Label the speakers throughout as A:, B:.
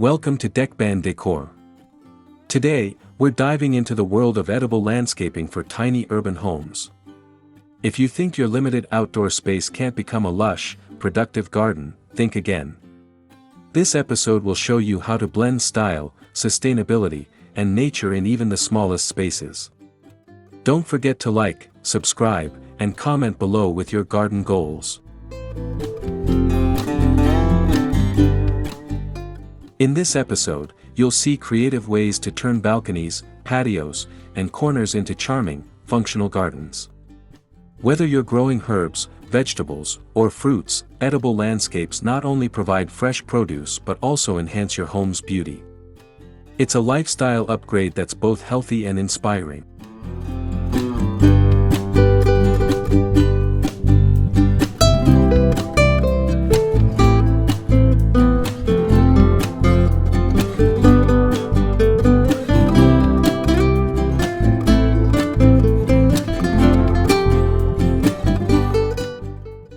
A: Welcome to Dekban Decor. Today, we're diving into the world of edible landscaping for tiny urban homes. If you think your limited outdoor space can't become a lush, productive garden, think again. This episode will show you how to blend style, sustainability, and nature in even the smallest spaces. Don't forget to like, subscribe, and comment below with your garden goals. In this episode, you'll see creative ways to turn balconies, patios, and corners into charming, functional gardens. Whether you're growing herbs, vegetables, or fruits, edible landscapes not only provide fresh produce but also enhance your home's beauty. It's a lifestyle upgrade that's both healthy and inspiring.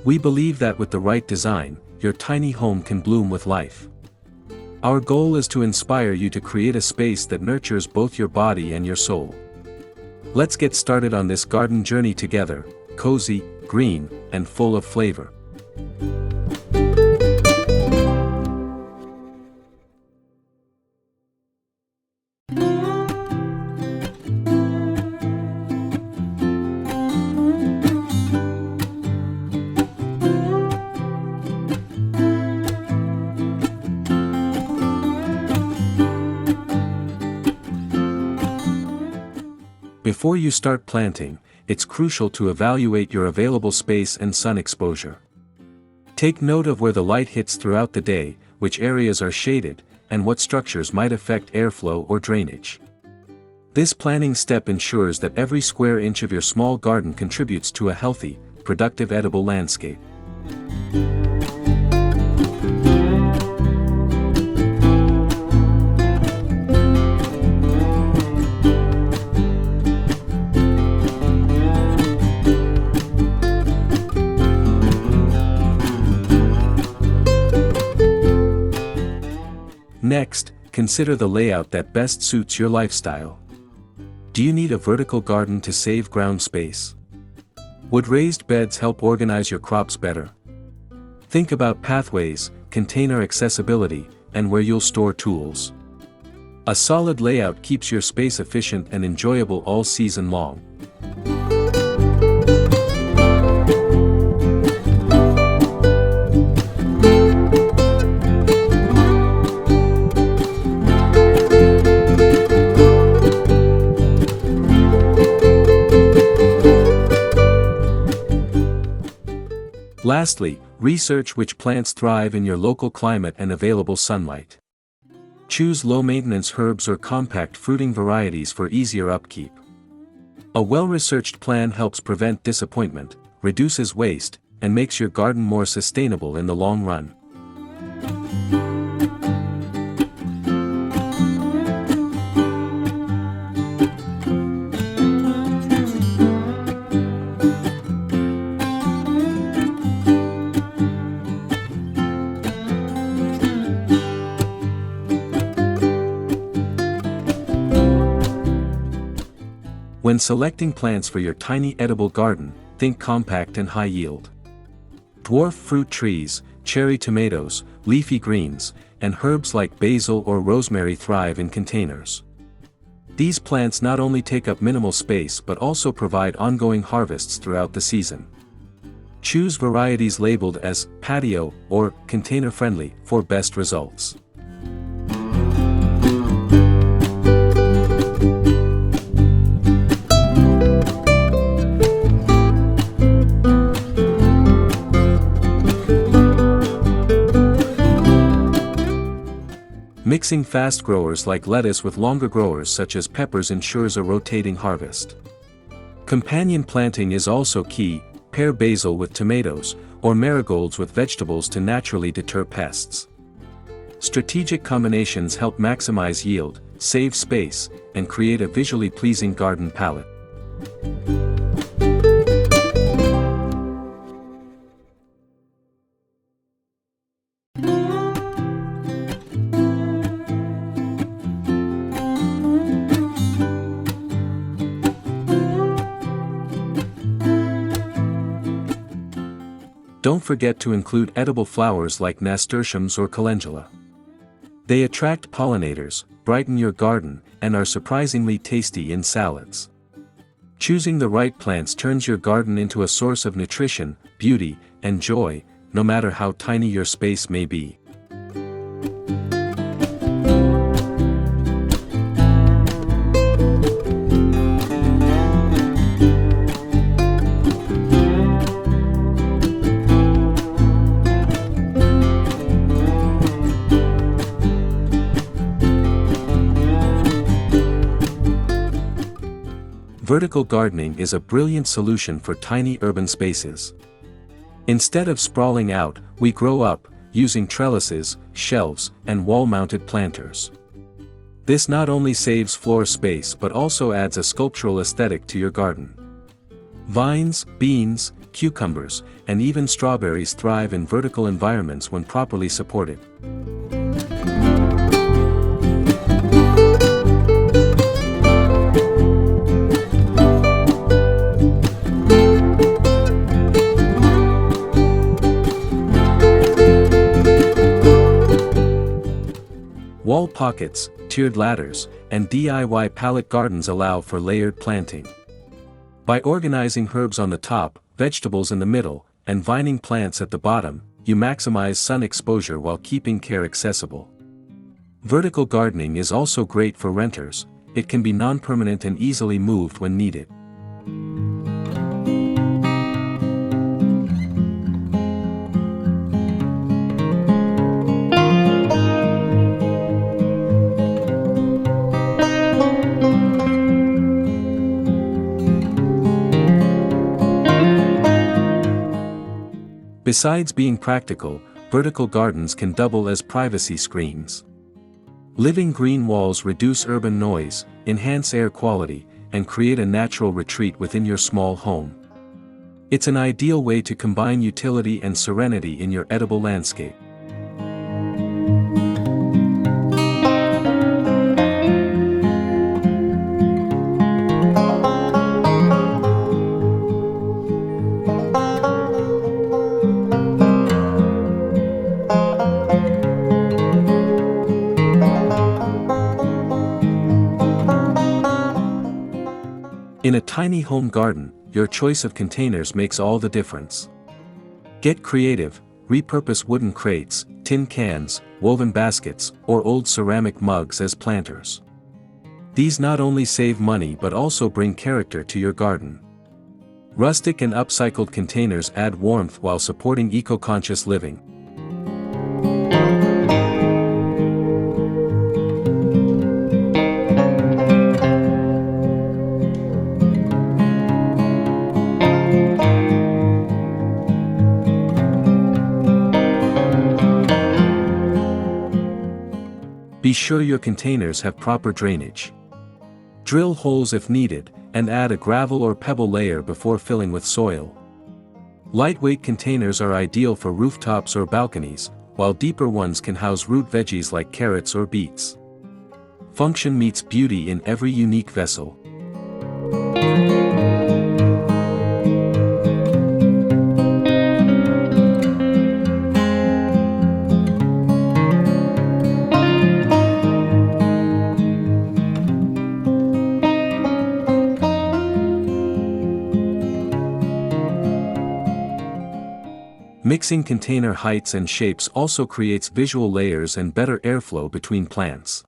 A: We believe that with the right design, your tiny home can bloom with life. Our goal is to inspire you to create a space that nurtures both your body and your soul. Let's get started on this garden journey together, cozy, green, and full of flavor. Before you start planting, it's crucial to evaluate your available space and sun exposure. Take note of where the light hits throughout the day, which areas are shaded, and what structures might affect airflow or drainage. This planning step ensures that every square inch of your small garden contributes to a healthy, productive edible landscape. Next, consider the layout that best suits your lifestyle. Do you need a vertical garden to save ground space? Would raised beds help organize your crops better? Think about pathways, container accessibility, and where you'll store tools. A solid layout keeps your space efficient and enjoyable all season long. Lastly, research which plants thrive in your local climate and available sunlight. Choose low-maintenance herbs or compact fruiting varieties for easier upkeep. A well-researched plan helps prevent disappointment, reduces waste, and makes your garden more sustainable in the long run. When selecting plants for your tiny edible garden, think compact and high yield. Dwarf fruit trees, cherry tomatoes, leafy greens, and herbs like basil or rosemary thrive in containers. These plants not only take up minimal space but also provide ongoing harvests throughout the season. Choose varieties labeled as patio or container-friendly for best results. Mixing fast growers like lettuce with longer growers such as peppers ensures a rotating harvest. Companion planting is also key. Pair basil with tomatoes, or marigolds with vegetables to naturally deter pests. Strategic combinations help maximize yield, save space, and create a visually pleasing garden palette. Don't forget to include edible flowers like nasturtiums or calendula. They attract pollinators, brighten your garden, and are surprisingly tasty in salads. Choosing the right plants turns your garden into a source of nutrition, beauty, and joy, no matter how tiny your space may be. Vertical gardening is a brilliant solution for tiny urban spaces. Instead of sprawling out, we grow up, using trellises, shelves, and wall-mounted planters. This not only saves floor space but also adds a sculptural aesthetic to your garden. Vines, beans, cucumbers, and even strawberries thrive in vertical environments when properly supported. Wall pockets, tiered ladders, and DIY pallet gardens allow for layered planting. By organizing herbs on the top, vegetables in the middle, and vining plants at the bottom, you maximize sun exposure while keeping care accessible. Vertical gardening is also great for renters. It can be non-permanent and easily moved when needed. Besides being practical, vertical gardens can double as privacy screens. Living green walls reduce urban noise, enhance air quality, and create a natural retreat within your small home. It's an ideal way to combine utility and serenity in your edible landscape. In a tiny home garden, your choice of containers makes all the difference. Get creative, repurpose wooden crates, tin cans, woven baskets, or old ceramic mugs as planters. These not only save money but also bring character to your garden. Rustic and upcycled containers add warmth while supporting eco-conscious living. Be sure your containers have proper drainage. Drill holes if needed, and add a gravel or pebble layer before filling with soil. Lightweight containers are ideal for rooftops or balconies, while deeper ones can house root veggies like carrots or beets. Function meets beauty in every unique vessel. Mixing container heights and shapes also creates visual layers and better airflow between plants.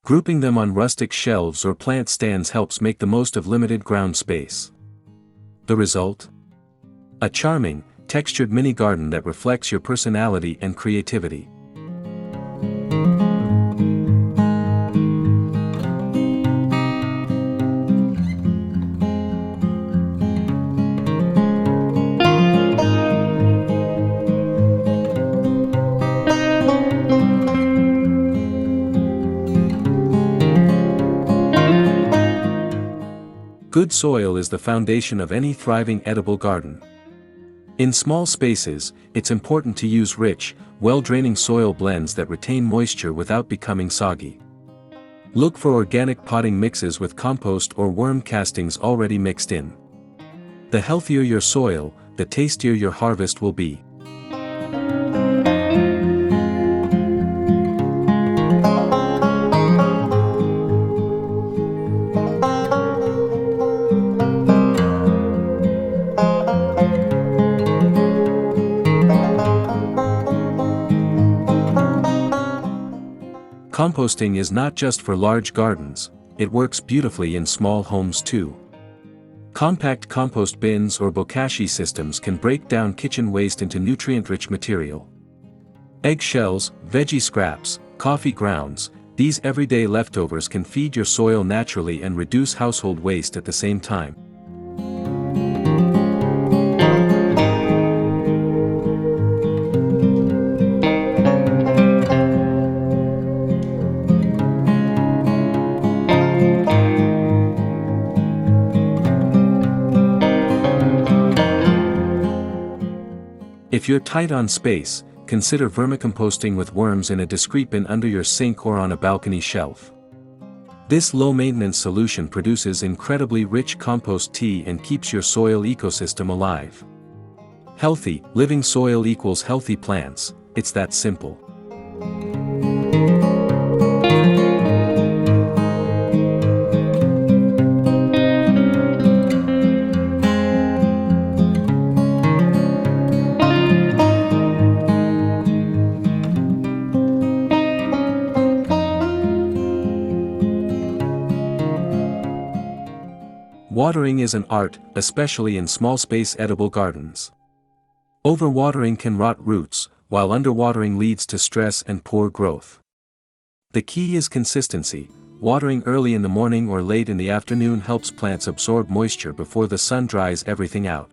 A: Grouping them on rustic shelves or plant stands helps make the most of limited ground space. The result? A charming, textured mini garden that reflects your personality and creativity. Good soil is the foundation of any thriving edible garden. In small spaces, it's important to use rich, well-draining soil blends that retain moisture without becoming soggy. Look for organic potting mixes with compost or worm castings already mixed in. The healthier your soil, the tastier your harvest will be. Composting is not just for large gardens, it works beautifully in small homes too. Compact compost bins or bokashi systems can break down kitchen waste into nutrient-rich material. Eggshells, veggie scraps, coffee grounds, these everyday leftovers can feed your soil naturally and reduce household waste at the same time. If you're tight on space, consider vermicomposting with worms in a discreet bin under your sink or on a balcony shelf. This low-maintenance solution produces incredibly rich compost tea and keeps your soil ecosystem alive. Healthy, living soil equals healthy plants, it's that simple. Watering is an art, especially in small-space edible gardens. Overwatering can rot roots, while underwatering leads to stress and poor growth. The key is consistency. Watering early in the morning or late in the afternoon helps plants absorb moisture before the sun dries everything out.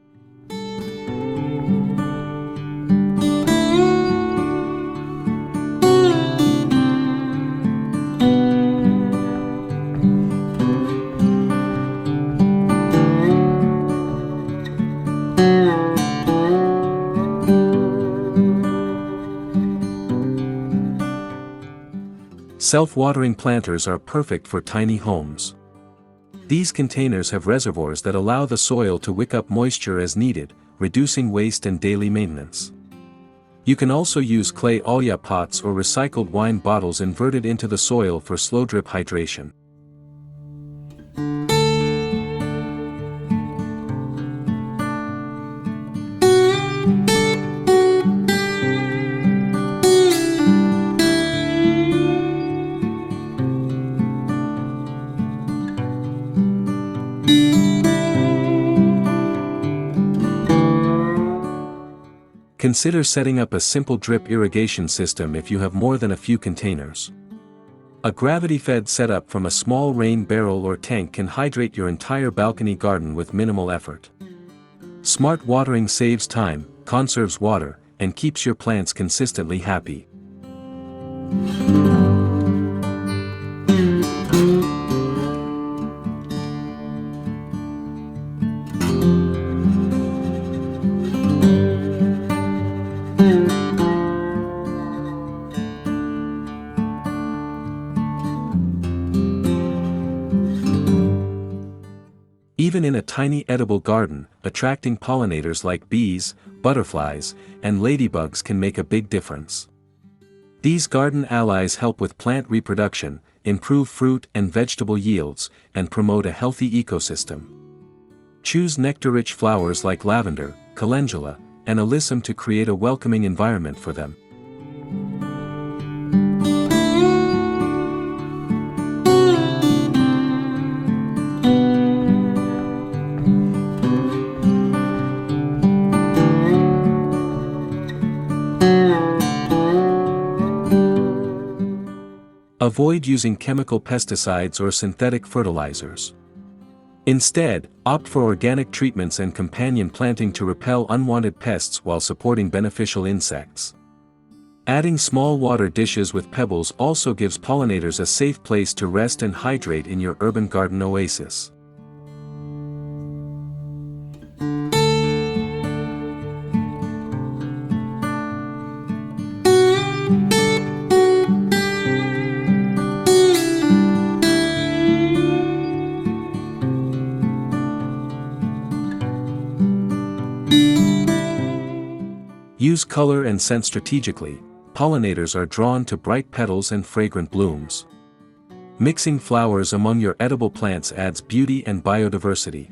A: Self-watering planters are perfect for tiny homes. These containers have reservoirs that allow the soil to wick up moisture as needed, reducing waste and daily maintenance. You can also use clay olla pots or recycled wine bottles inverted into the soil for slow drip hydration. Consider setting up a simple drip irrigation system if you have more than a few containers. A gravity-fed setup from a small rain barrel or tank can hydrate your entire balcony garden with minimal effort. Smart watering saves time, conserves water, and keeps your plants consistently happy. Even in a tiny edible garden, attracting pollinators like bees, butterflies, and ladybugs can make a big difference. These garden allies help with plant reproduction, improve fruit and vegetable yields, and promote a healthy ecosystem. Choose nectar-rich flowers like lavender, calendula, and alyssum to create a welcoming environment for them. Avoid using chemical pesticides or synthetic fertilizers. Instead, opt for organic treatments and companion planting to repel unwanted pests while supporting beneficial insects. Adding small water dishes with pebbles also gives pollinators a safe place to rest and hydrate in your urban garden oasis. Use color and scent strategically. Pollinators are drawn to bright petals and fragrant blooms. Mixing flowers among your edible plants adds beauty and biodiversity.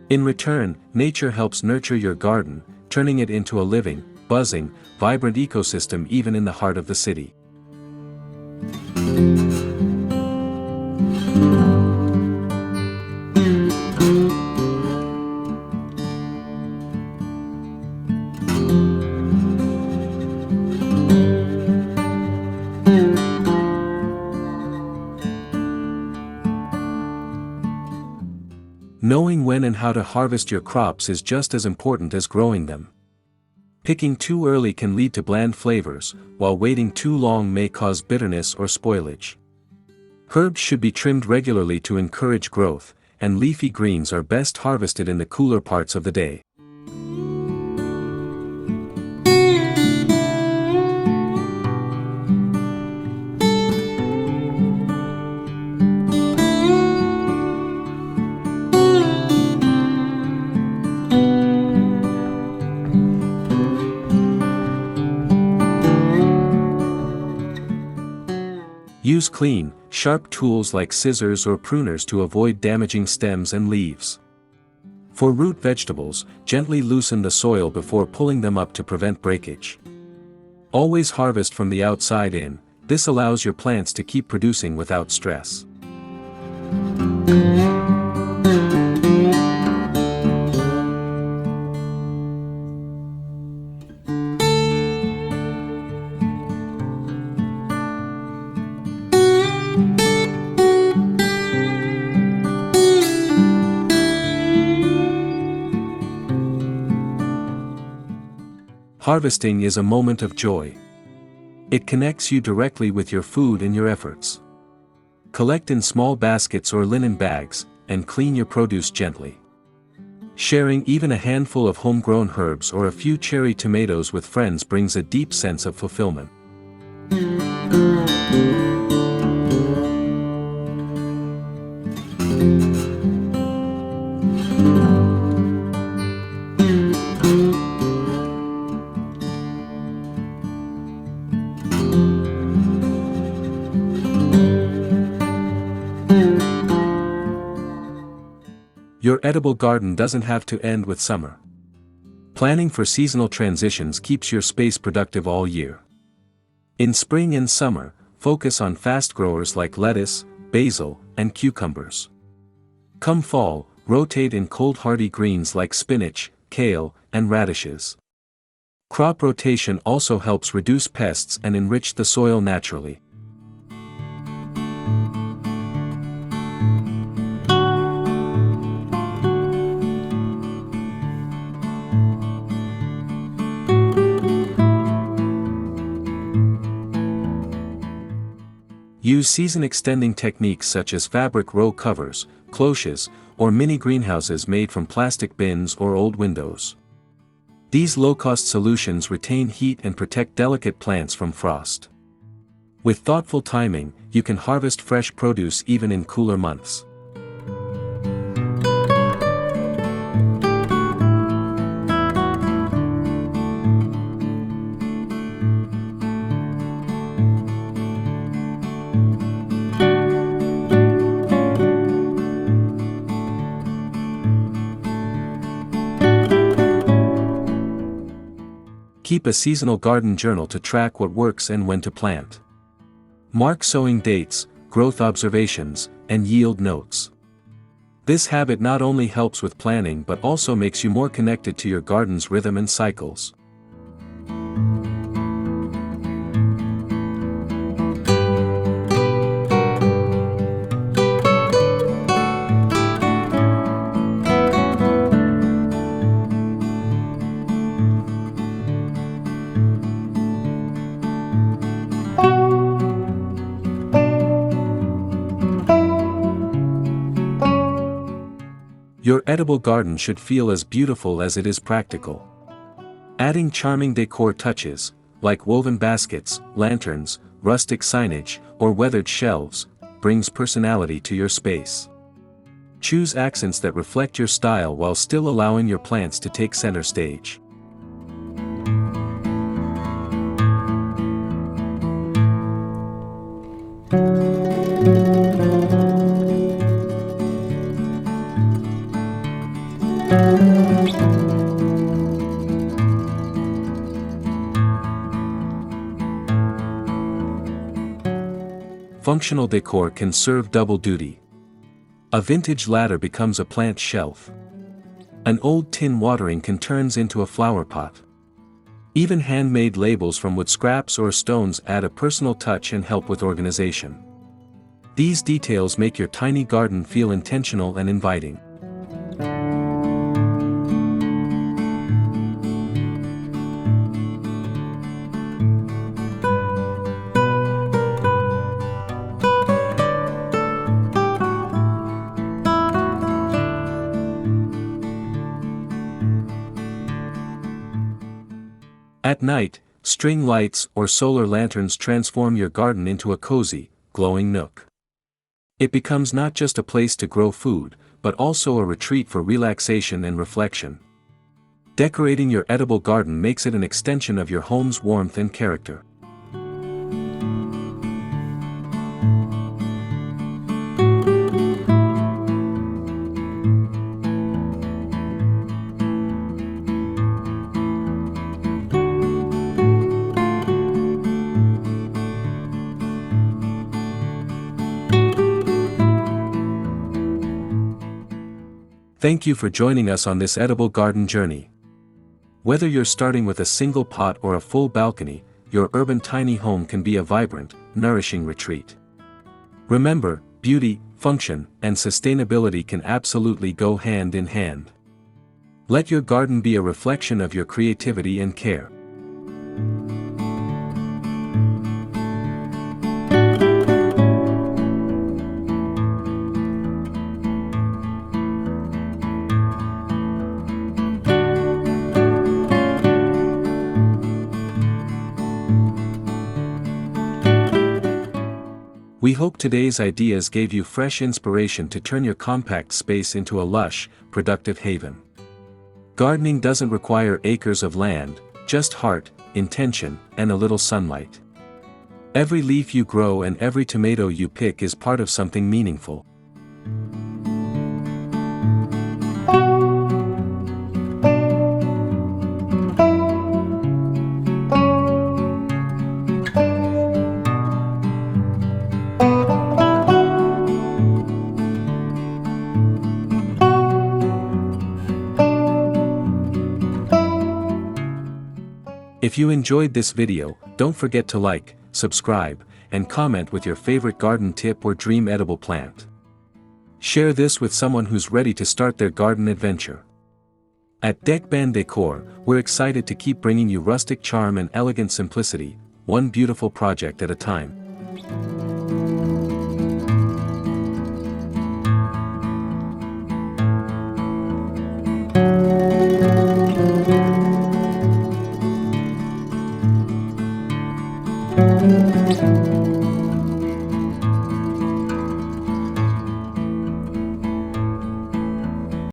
A: In return, nature helps nurture your garden, turning it into a living, buzzing, vibrant ecosystem even in the heart of the city. Knowing when and how to harvest your crops is just as important as growing them. Picking too early can lead to bland flavors, while waiting too long may cause bitterness or spoilage. Herbs should be trimmed regularly to encourage growth, and leafy greens are best harvested in the cooler parts of the day. Use clean, sharp tools like scissors or pruners to avoid damaging stems and leaves. For root vegetables, gently loosen the soil before pulling them up to prevent breakage. Always harvest from the outside in. This allows your plants to keep producing without stress. Harvesting is a moment of joy. It connects you directly with your food and your efforts. Collect in small baskets or linen bags, and clean your produce gently. Sharing even a handful of homegrown herbs or a few cherry tomatoes with friends brings a deep sense of fulfillment. Your edible garden doesn't have to end with summer. Planning for seasonal transitions keeps your space productive all year. In spring and summer, focus on fast growers like lettuce, basil, and cucumbers. Come fall, rotate in cold hardy greens like spinach, kale, and radishes. Crop rotation also helps reduce pests and enrich the soil naturally. Use season-extending techniques such as fabric row covers, cloches, or mini greenhouses made from plastic bins or old windows. These low-cost solutions retain heat and protect delicate plants from frost. With thoughtful timing, you can harvest fresh produce even in cooler months. Keep a seasonal garden journal to track what works and when to plant. Mark sowing dates, growth observations, and yield notes. This habit not only helps with planning but also makes you more connected to your garden's rhythm and cycles. Your edible garden should feel as beautiful as it is practical. Adding charming decor touches, like woven baskets, lanterns, rustic signage, or weathered shelves, brings personality to your space. Choose accents that reflect your style while still allowing your plants to take center stage. Functional decor can serve double duty. A vintage ladder becomes a plant shelf. An old tin watering can turns into a flower pot. Even handmade labels from wood scraps or stones add a personal touch and help with organization. These details make your tiny garden feel intentional and inviting. At night, string lights or solar lanterns transform your garden into a cozy, glowing nook. It becomes not just a place to grow food, but also a retreat for relaxation and reflection. Decorating your edible garden makes it an extension of your home's warmth and character. Thank you for joining us on this edible garden journey. Whether you're starting with a single pot or a full balcony, your urban tiny home can be a vibrant, nourishing retreat. Remember, beauty, function, and sustainability can absolutely go hand in hand. Let your garden be a reflection of your creativity and care. We hope today's ideas gave you fresh inspiration to turn your compact space into a lush, productive haven. Gardening doesn't require acres of land, just heart, intention, and a little sunlight. Every leaf you grow and every tomato you pick is part of something meaningful. If you enjoyed this video, don't forget to like, subscribe, and comment with your favorite garden tip or dream edible plant. Share this with someone who's ready to start their garden adventure. At Dekban Decor, we're excited to keep bringing you rustic charm and elegant simplicity, one beautiful project at a time.